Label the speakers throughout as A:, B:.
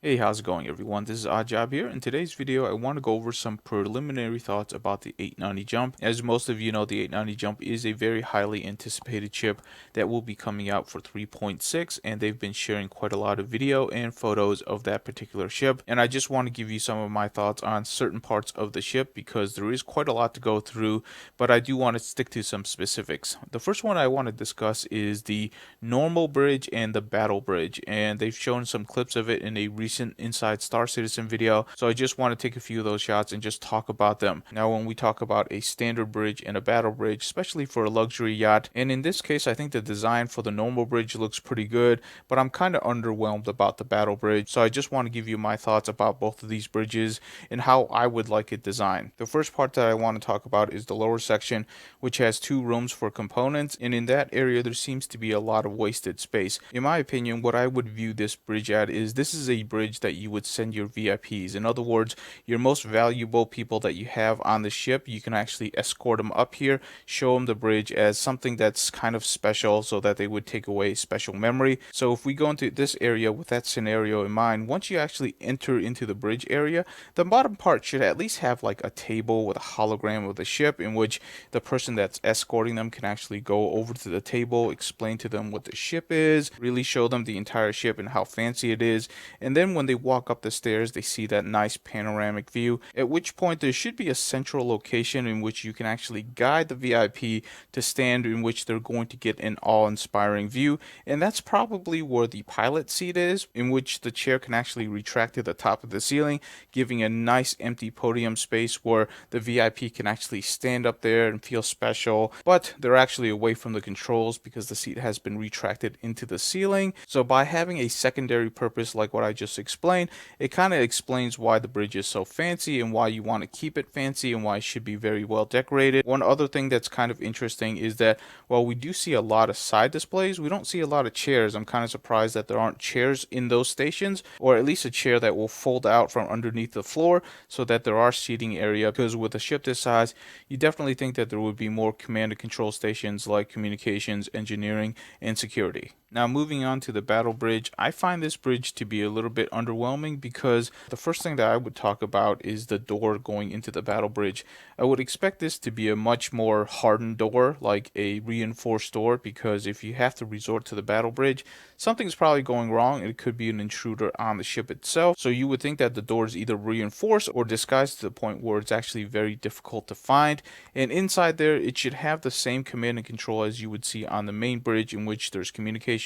A: Hey, how's it going everyone? This is OddJob here. In today's video, I want to go over some preliminary thoughts about the 890 jump. As most of you know, the 890 jump is a very highly anticipated chip that will be coming out for 3.6, and they've been sharing quite a lot of video and photos of that particular chip. And I just want to give you some of my thoughts on certain parts of the chip because there is quite a lot to go through, but I do want to stick to some specifics. The first one I want to discuss is the normal bridge and the battle bridge, and they've shown some clips of it in a recent Inside Star Citizen video, so I just want to take a few of those shots and just talk about them. Now, when we talk about a standard bridge and a battle bridge, especially for a luxury yacht, and in this case I think the design for the normal bridge looks pretty good, but I'm kind of underwhelmed about the battle bridge, so I just want to give you my thoughts about both of these bridges and how I would like it designed. The first part that I want to talk about is the lower section, which has two rooms for components, and in that area there seems to be a lot of wasted space. In my opinion, what I would view this bridge at is this is a bridge that you would send your VIPs. In other words, your most valuable people that you have on the ship, you can actually escort them up here, show them the bridge as something that's kind of special so that they would take away special memory. So if we go into this area with that scenario in mind, once you actually enter into the bridge area, the bottom part should at least have like a table with a hologram of the ship in which the person that's escorting them can actually go over to the table, explain to them what the ship is, really show them the entire ship and how fancy it is. And then when they walk up the stairs, they see that nice panoramic view, at which point there should be a central location in which you can actually guide the VIP to stand in which they're going to get an awe-inspiring view. And that's probably where the pilot seat is, in which the chair can actually retract to the top of the ceiling, giving a nice empty podium space where the VIP can actually stand up there and feel special, but they're actually away from the controls because the seat has been retracted into the ceiling. So by having a secondary purpose like what I just explained, it kind of explains why the bridge is so fancy and why you want to keep it fancy and why it should be very well decorated. One other thing that's kind of interesting is that while we do see a lot of side displays, we don't see a lot of chairs. I'm kind of surprised that there aren't chairs in those stations, or at least a chair that will fold out from underneath the floor so that there are seating area, because with a ship this size, you definitely think that there would be more command and control stations like communications, engineering, and security. Now, moving on to the battle bridge, I find this bridge to be a little bit underwhelming because the first thing that I would talk about is the door going into the battle bridge. I would expect this to be a much more hardened door, like a reinforced door, because if you have to resort to the battle bridge, something's probably going wrong. It could be an intruder on the ship itself. So you would think that the door is either reinforced or disguised to the point where it's actually very difficult to find. And inside there, it should have the same command and control as you would see on the main bridge, in which there's communication,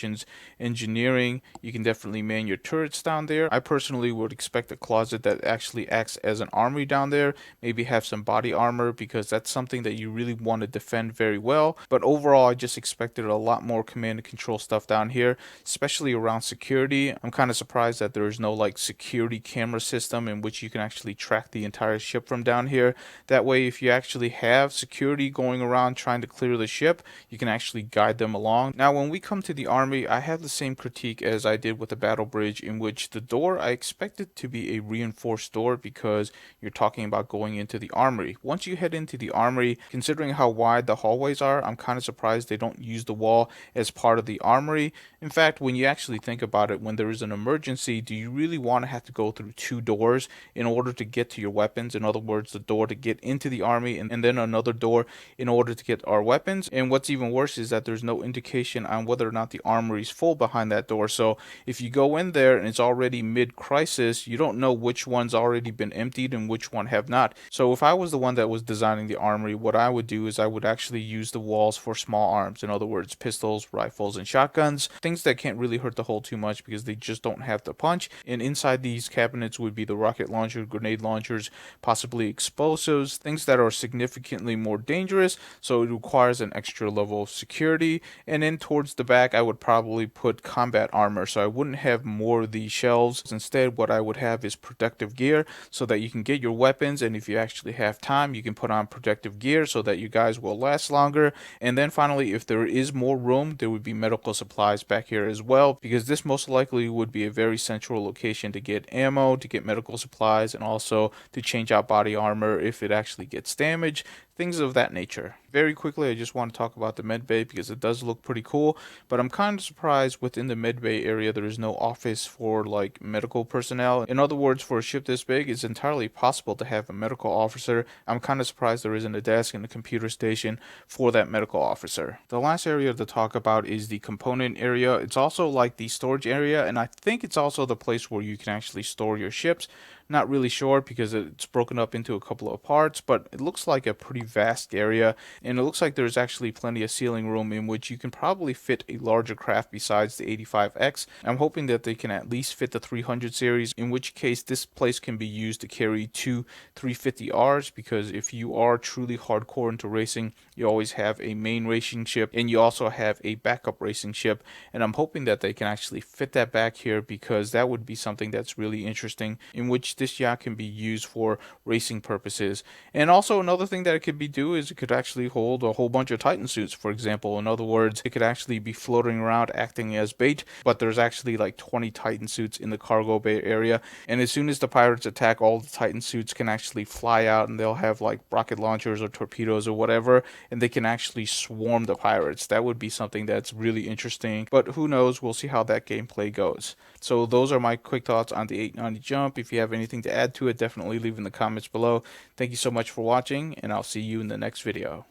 A: engineering. You can definitely man your turrets down there. I personally would expect a closet that actually acts as an armory down there, maybe have some body armor, because that's something that you really want to defend very well. But overall, I just expected a lot more command and control stuff down here, especially around security. I'm kind of surprised that there is no like security camera system in which you can actually track the entire ship from down here. That way, if you actually have security going around trying to clear the ship, you can actually guide them along. Now, when we come to the Armory, I have the same critique as I did with the battle bridge, in which the door, I expected to be a reinforced door because you're talking about going into the armory. Once you head into the armory, considering how wide the hallways are, I'm kind of surprised they don't use the wall as part of the armory. In fact, when you actually think about it, when there is an emergency, do you really want to have to go through two doors in order to get to your weapons? In other words, the door to get into the army and then another door in order to get our weapons. And what's even worse is that there's no indication on whether or not the armory's full behind that door. So if you go in there and it's already mid-crisis, you don't know which one's already been emptied and which one have not. So if I was the one that was designing the armory, what I would do is I would actually use the walls for small arms. In other words, pistols, rifles, and shotguns. Things that can't really hurt the hull too much because they just don't have the punch. And inside these cabinets would be the rocket launcher, grenade launchers, possibly explosives, things that are significantly more dangerous. So it requires an extra level of security. And then towards the back, I would probably put combat armor, so I wouldn't have more of these shelves. Instead, what I would have is protective gear so that you can get your weapons, and if you actually have time, you can put on protective gear so that you guys will last longer. And then finally, if there is more room, there would be medical supplies back here as well, because this most likely would be a very central location to get ammo, to get medical supplies, and also to change out body armor if it actually gets damaged. things of that nature. Very quickly, I just want to talk about the Medbay because it does look pretty cool, but I'm kind of surprised within the Medbay area there is no office for like medical personnel. In other words, for a ship this big, it's entirely possible to have a medical officer. I'm kind of surprised there isn't a desk and a computer station for that medical officer. The last area to talk about is the component area. It's also like the storage area, and I think it's also the place where you can actually store your ships. Not really sure because it's broken up into a couple of parts, but it looks like a pretty vast area, and it looks like there's actually plenty of ceiling room in which you can probably fit a larger craft besides the 85X. I'm hoping that they can at least fit the 300 series, in which case this place can be used to carry two 350Rs, because if you are truly hardcore into racing, you always have a main racing ship and you also have a backup racing ship, and I'm hoping that they can actually fit that back here, because that would be something that's really interesting, in which this yacht can be used for racing purposes. And also another thing that it could do is it could actually hold a whole bunch of Titan suits, for example. In other words, it could actually be floating around acting as bait, but there's actually like 20 Titan suits in the cargo bay area, and as soon as the pirates attack, all the Titan suits can actually fly out, and they'll have like rocket launchers or torpedoes or whatever, and they can actually swarm the pirates. That would be something that's really interesting, but who knows, we'll see how that gameplay goes. So those are my quick thoughts on the 890 jump. If you have anything to add to it, definitely leave in the comments below. Thank you so much for watching, and I'll see you in the next video.